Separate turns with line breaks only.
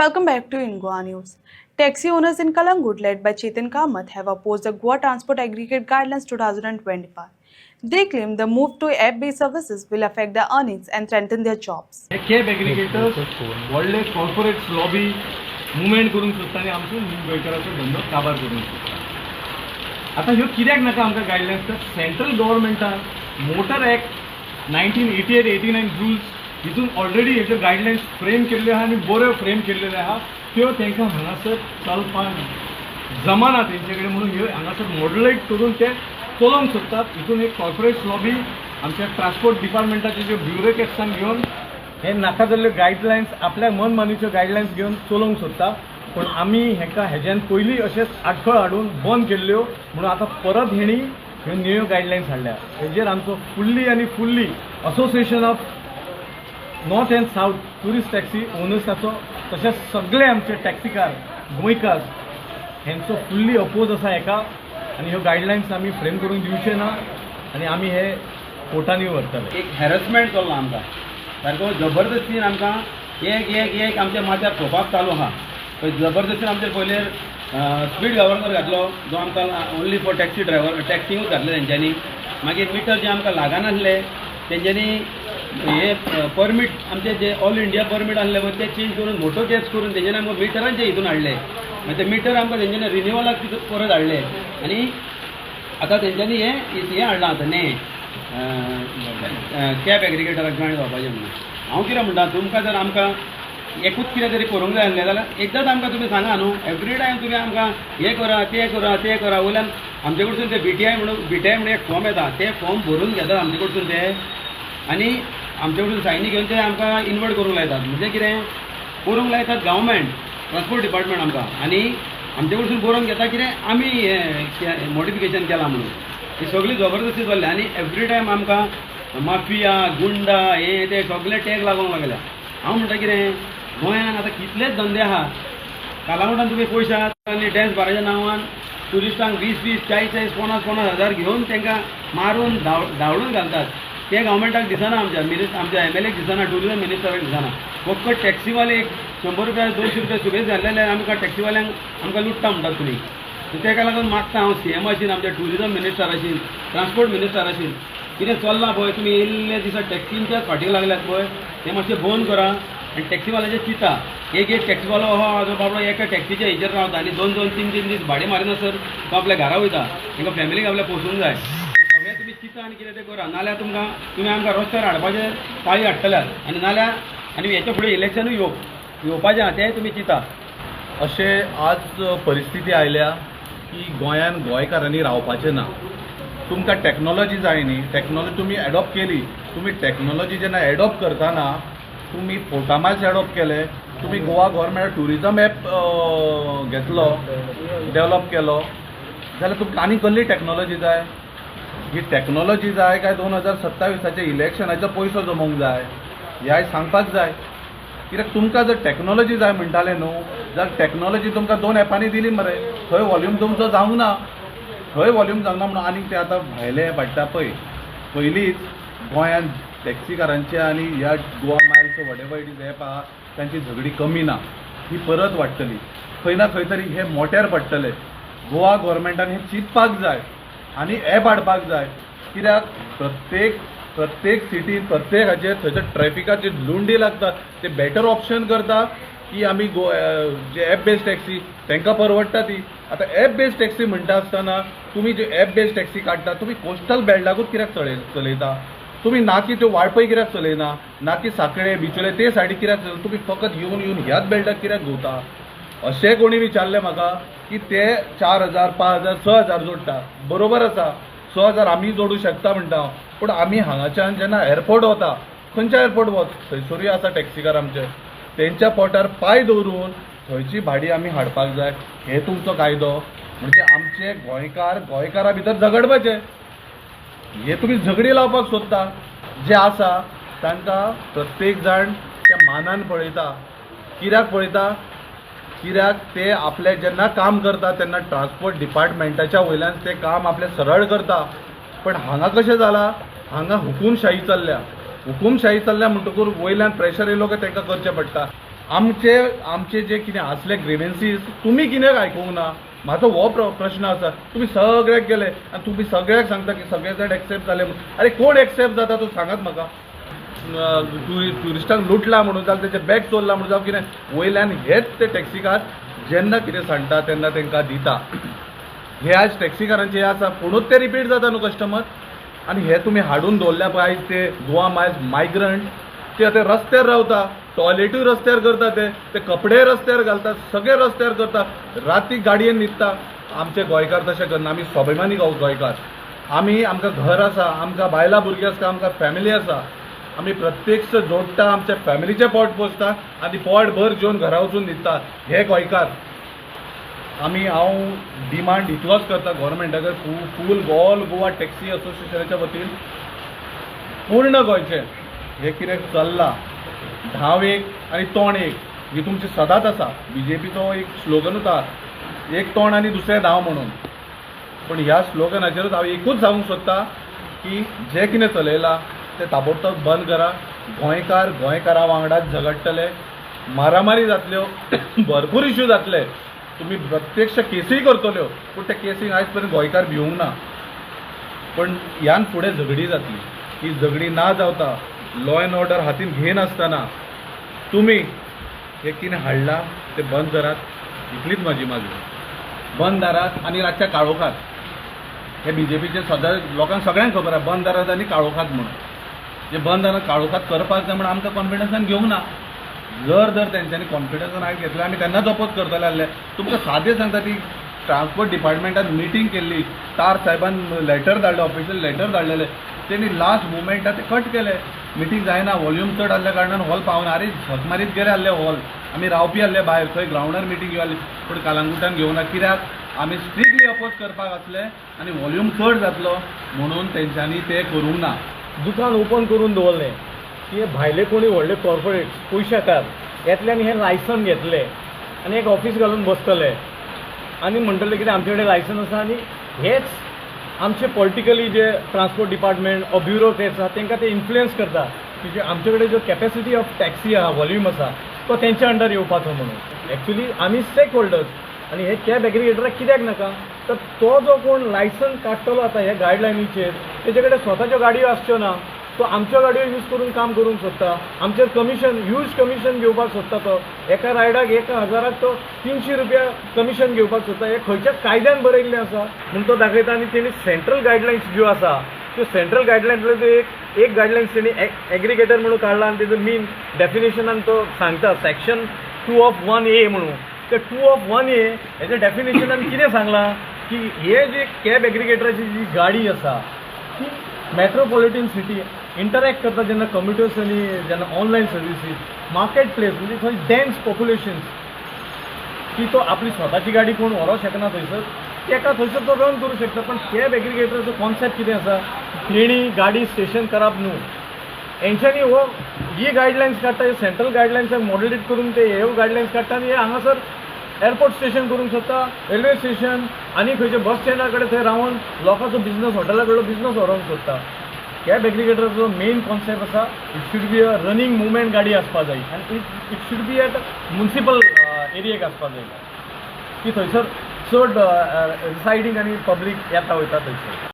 Welcome back to Ingoa News. Taxi owners in Kalangut, led by Chetan Kamath, have opposed the Goa Transport Aggregate Guidelines 2025. They claim the move to app-based services will affect their earnings and threaten their jobs.
Cab aggregators व्हडले corporates lobby movement करूंक सोदता आनी आमचो मुंबयकाराचो धंदो काबार करूंक सोदता. आतां ह्यो कित्याक नाका आमकां गायडलायन्स तर सेंट्रल गव्हर्मेंटान मोटर एक्ट 1988-89 रुल्स हितून ऑलरेडी हेच्यो गायडलायन्स फ्रेम केल्ल्यो आहा आनी बऱ्यो फ्रेम केल्ल्यो आहा त्यो तांकां हांगासर चलपाक जमाना तेंचे कडेन म्हणून ह्यो हांगासर मॉड्युलेट करून ते चलोवंक सोदतात. हितून एक कॉर्पोरेट्स लॉबी आमच्या ट्रान्सपोर्ट डिपार्टमेंटाचे ज्यो ब्युरोक्रेट्सांक घेवन हे नाका जाल्ल्यो गायडलायन्स आपल्या मनमानीच्यो गायडलायन्स घेवन चलोवंक सोदता. पूण आमी हेका हेज्यान पयलीं अशेंच आडखळ हाडून बंद केल्ल्यो म्हणून आतां परत हेणी ह्यो न्यू गायडलायन्स हाडल्या. हेजेर आमचो fully association of north and south tourist taxi ओनर्साचो तशेंच सगळे आमचे टॅक्सीकार गोंयकार हेंचो फुल्ली अपोज आसा हेका आनी ह्यो गायडलायन्स आमी फ्रेम करून दिवचे ना आनी आमी हे कोर्टांनी व्हरतले.
एक हॅरसमेंट चल्ला आमकां सारको जबरदस्तीन आमकां एक आमच्या माथ्यार थोपाक चालू आहा. जबरदस्तीन आमचेर पयले स्पीड गव्हर्नर घातलो जो आमकां ओन्ली फॉर टॅक्सी ड्रायव्हर टॅक्सींगूच घातले तेंच्यांनी. मागीर मिटर जे आमकां लागनासले तेंच्यांनी हे परमीट आमचे जे ऑल इंडिया परमीट आहले ते चेंज करून मोटो केस करून तेंच्यांनी आमकां मिटरांचे हितून हाडले. मागीर ते मिटर आमकां तेंच्यांनी रिन्युअलाक परत हाडले आनी आतां तेंच्यांनी हे हाडलां आतां कॅब एग्रिगेटराक जॉयन जावपाचें म्हणून. हांव कितें म्हणटा तुमकां जर आमकां एकूच कितें तरी करूंक जाय आसलें जाल्यार एकदांच आमकां तुमी सांगा न्हू. एवरी टायम तुमी आमकां हे करा ते करा वयल्यान आमचे कडसून ते बीटीआय म्हणून एक फॉर्म येता ते फॉर्म भरून घेतात आमचे कडसून ते आनी आमचे कडसून सायनी घेवन ते आमकां इन्वर्ट करूंक लायतात. म्हणजे कितें करूंक लायतात गव्हर्मेंट ट्रान्सपोर्ट डिपार्टमेंट आमकां आनी आमचे कडसून बरोवन घेता कितें आमी हे मॉडिफिकेशन केलां म्हणून. ही सगळी जबरदस्ती चल्ल्या आनी एवरी टायम आमकां माफिया गुंडा हे ते सगळे टॅग लागूंक लागल्या. हांव म्हणटा कितें गोंयांत आतां कितलेच धंदे आहा. कालावटान तुमी पयशात आनी डॅन्स बाराच्या नांवान ट्युरिस्टांक 20-20, 40-40, 50-50 हजार घेवन तांकां मारून धांवडून घालतात. ते गव्हर्मेंटाक दिसना आमच्या MLAक दिसना टुरिजम मिनिस्टराक दिसना. फकत टॅक्सीवाले एक 100 रुपया 200 रुपया सुबेज घातलेले आमकां टॅक्सीवाल्यांक आमकां लुट्टा म्हणटात तुमी. ताका लागून मागता हांव CMआशीन आमच्या टुरिजम मिनिस्टराशीन ट्रान्सपोर्ट मिनिस्टराशीन कितें चल्लां पळय तुमी इल्ले दिसा टॅक्सींच्याच फाटीक लागल्यात पळय ते मातशें बंद करा आनी टॅक्सीवाल्याचे चिता. एक टॅक्सीवालो हो जो बाबडो एका टॅक्सीच्या हेजेर रावता आनी 2-2, 3-3 दीस भाडें मारिनासर तो आपल्या घरा वयता. तांकां फॅमिलीक आपल्या पोसूंक जाय. सगळें तुमी चिता आनी कितें तें करा नाल्यार तुमी आमकां रस्त्यार हाडपाचें पाळी हाडटल्यात आनी नाल्यार आनी हेच्या फुडें इलेक्शनूय येवपाचें आहा तें तुमी चिता.
अशें आज परिस्थिती आयल्या की गोंयांत गोंयकारांनी रावपाचें ना. तुमकां टॅक्नॉलॉजी जाय न्ही. टॅक्नॉलॉजी तुमी एडॉप्ट केली. तुमी टॅक्नॉलॉजी जेन्ना एडॉप्ट करतना तुमी फोटामायज एडॉप्ट केले. तुमी गोवा गव्हर्मेंट ट्युरिजम एप घेतलो डेवलप केलो जाल्यार तुमकां आनी कसली टॅक्नॉलॉजी जाय. ही टॅक्नॉलॉजी जाय काय 2027 इलेक्शनाचो पयसो जमोवंक जाय ह्या सांगपाक जाय. कित्याक तुमकां जर टॅक्नॉलॉजी जाय म्हणटाले न्हू जाल्यार टॅक्नॉलॉजी तुमकां 2 एपांनी दिली मरे. थंय वॉल्यूम तुमचो जावंक ना. थंय वॉल्यूम जावंक ना म्हणून आनीक ते आतां भायले पडटा पळय. पयलींच गोंयांत टॅक्सीकारांचे आनी ह्या Goa Miles whatever it is app आहा तांची झगडी कमी ना. ही परत वाडटली. खंय ना खंय तरी हे मोट्यार पडटले. गोवा गव्हर्मेंटान हें चिंतपाक जाय आनी एप हाडपाक जाय. कित्याक प्रत्येक सिटीन प्रत्येक हाचेर थंयसर ट्रॅफिकाची लुंडी लागता. ते बेटर ऑप्शन करता की आमी जे एप बेस्ड टॅक्सी तांकां परवडटा ती. आतां एप बेस्ड टॅक्सी म्हणटा आसतना तुमी जे एप बेस्ड टॅक्सी काडटा तुमी कोस्टल बेल्टाकूच कित्याक चलयता. तुमी ना की त्यो वाळपय कित्याक चलयना ना की सांकळे बिचोले ते सायडीक कित्याक चलयता. तुमी फकत येवन ह्याच बेल्टाक कित्याक घुंवता. अशें कोणी विचारलें म्हाका की ते 4,000, 5,000, 6,000 जोडटा. बरोबर आसा 6,000 आमी जोडूं शकता म्हणटा. पूण आमी हांगाच्यान जेन्ना एअरपोर्ट वता खंयच्या एअरपोर्ट वच थंयसरूय आसा टॅक्सीकार आमचे तेंच्या पोटार पांय दवरून थंयची भाडी आमी हाडपाक जाय. हे तुमचो कायदो. म्हणजे आमचे गोंयकारा भितर झगडपाचे. हे तुमी झगडी लावपाक सोदता. जे आसा तांकां प्रत्येक जाण त्या मानान पळयता. कित्याक पळयता कित्याक ते आपले जेन्ना काम करता तेन्ना ट्रान्सपोर्ट डिपार्टमेंटाच्या वयल्यान ते काम आपलें सरळ करता. पण हांगा कशें जालां हांगा हुकूमशाही चल्ल्या म्हणटकूर वयल्यान प्रेशर येयलो की तांकां करचें पडटा. आमचे जे कितें आसले ग्रेवेन्सीस तुमी कित्याक आयकूंक ना म्हाजो हो प्रश्न आसा. तुमी सगळ्याक गेले आनी तुमी सगळ्याक सांगता की सगळे जाण एक्सेप्ट जाले म्हणून. अरे कोण एक्सेप्ट जाता तूं सांगात म्हाका. ट्युरिस्टांक लुटला म्हणून जावं तेचे बॅग चोरला म्हणून जावं कितें वयल्यान हेच ते टॅक्सीकार जेन्ना कितें सांगता तेन्ना तांकां दिता. हे आज टॅक्सीकारांचे हे आसा पुणूच ते रिपीट जाता न्हू कस्टमर. आनी हे तुमी हाडून दवरल्या पळय आयज ते गोवा मायग्रंट ते आतां रस्त्यार रावता, टॉयलेटूय रस्त्यार करता, ते कपडे रस्त्यार घालतात, सगळे रस्त्यार करता, राती गाडयेन न्हिदता. आमचे गोंयकार तशें करना. आमी स्वाभिमानी गोंयकार. आमकां घर आसा, आमकां बायलां भुरगीं आसा, आमकां फॅमिली आसा. आमी प्रत्यक्ष जोडटा, आमच्या फॅमिलीचें पोट पोसता आनी पोट भर जेवन घरा वचून न्हिदता. हे गोंयकार. हांव डिमांड इतलोच करता गोवोरमेंटाक फूल ऑल गोवा टॅक्सी असोसिएशनाच्या वतीन पूर्ण गोंयचे हे कितें चल्लां धांव एक आनी तोंड एक ही तुमची सदांच आसा. बीजेपीचो एक स्लोगनूच आसा एक तोंड आनी दुसरें धांव म्हणून. पूण ह्या स्लोगनाचेरूच हांव एकूच सांगूंक सोदतां की जें कितें चलयलां तें ताबडतोब बंद करा. गोंयकारा वांगडाच झगडटले, मारामारी जातल्यो, भरपूर इश्यू जातले. तुमी प्रत्यक्ष केसीय करतल्यो पूण त्या केसीक आयज पर्यंत गोंयकार भिवूंक ना. पण ह्यान फुडें झगडी जातली. ही झगडी ना जावता लॉ अँड ऑर्डर हातीन घेनासतना तुमी हे कितें हाडलां तें बंद करात. इतलीच म्हजी मागणी. बंद दारात आनी रातच्या काळोखात. हे बीजेपीचे सदांच लोकांक सगळ्यांक खबर आसा बंद दारात आनी काळोखात म्हणून. जे बंद दारात काळोखात करपाक जाय म्हणून आमकां कॉन्फिडन्सान घेवंक ना. जर तेंच्यांनी कॉन्फिडन्सान आयज घेतले आमी तेन्नाच अपोज करतले आसले. तुमकां सादें सांगता ती ट्रान्सपोर्ट डिपार्टमेंटान मिटींग केल्ली, तार साहेबान लेटर धाडलें, ऑफिशियल लेटर धाडलेलें. तेणी लास्ट मुमेंटार ते कट केले. मिटींग जायना, वॉल्यूम चड आसल्या कारणान हॉल पावना. अरे झक मारीत गेले आसले हॉल. आमी रावपी आसले भायर, खंय ग्रावंडार मिटींग घेवली पूण कलंगुटान घेवना. कित्याक आमी स्ट्रिक्टली अपोज करपाक आसले आनी वॉल्यूम चड जातलो म्हणून तेंच्यांनी ते करूंक ना.
दुकान ओपन करून दवरलें की भायले कोणी व्हडले कॉर्पोरेट्स पयशाकार येतल्यान हे लायसन घेतले आनी एक ऑफिस घालून बसतले आनी म्हणटले कितें आमचे कडेन लायसन आसा. आनी हेच आमचे पॉलिटिकली जे ट्रान्सपोर्ट डिपार्टमेंट ऑर ब्युरोक्रेट्स आसा तांकां ते इन्फ्लुयन्स करता की जे आमचे कडेन जो कॅपेसिटी ऑफ टॅक्सी आहा, वॉल्यूम आसा तो तेंच्या अंडर येवपाचो म्हणून. एक्चुली आमी स्टेक होल्डर्स आनी हे कॅब एग्रिगेटराक कित्याक नाका तर तो जो कोण लायसन काडटलो आता ह्या गायडलायनीचेर तेजे कडेन स्वताच्यो गाडयो आसच्यो ना. तो आमच्यो गाडयो यूज करून काम करूंक सोदता. आमचेर कमिशन ह्यूज कमिशन घेवपाक सोदता. तो एका रायडाक 1000 तो 300 रुपया कमिशन घेवपाक सोदता. हे खंयच्याच कायद्यान बरयल्लें आसा म्हूण तो दाखयता. आनी तेणी सेंट्रल गायडलायन्स ज्यो आसा त्यो सेंट्रल गायडलायन्स एक गायडलायन्स तेणी एग्रिगेटर म्हणून काडला आनी तेजो मेन डेफिनेशनान तो सांगता सेक्शन 2(1)(a) म्हणून. ते 2(1)(a) हेजे डेफिनेशनान कितें सांगलां की हे जे कॅब एग्रिगेटराची जी गाडी आसा ती मेट्रोपॉलिटन सिटी इंटरॅक्ट करता जेन्ना कम्युटर्स आनी जेन्ना ऑनलायन सर्विसीस मार्केट प्लेस म्हणजे थंय डेन्स पॉप्युलेशन्स की तो आपली स्वताची गाडी कोण व्हरोंक शकना थंयसर तेका थंयसर तो रन करूं शकता. पण कॅब एग्रिगेटराचो कॉन्सेप्ट कितें आसा तेणी गाडी स्टेशन करप न्हू. हेंच्यांनी हो ही गायडलायन्स काडटा हे सेंट्रल गायडलायन्साक मॉड्युलेट करून ते ह्यो गायडलायन्स काडटा आनी हे हांगासर एअरपोर्ट स्टेशन करूंक सोदता, रेल्वे स्टेशन आनी खंयचे बस स्टँडा कडेन थंय रावन लोकांचो बिझनस हॉटेला कडलो बिझनस व्हरोंक सोदता. कॅब एग्रिगेटराचो मेन कॉन्सेप्ट आसा it should be a running movement गाडी आसपा जाय आनी it should be at municipal एरियेक आसपा जाय की थंयसर चड रिसायडींग आनी पब्लीक येता वयता थंयसर.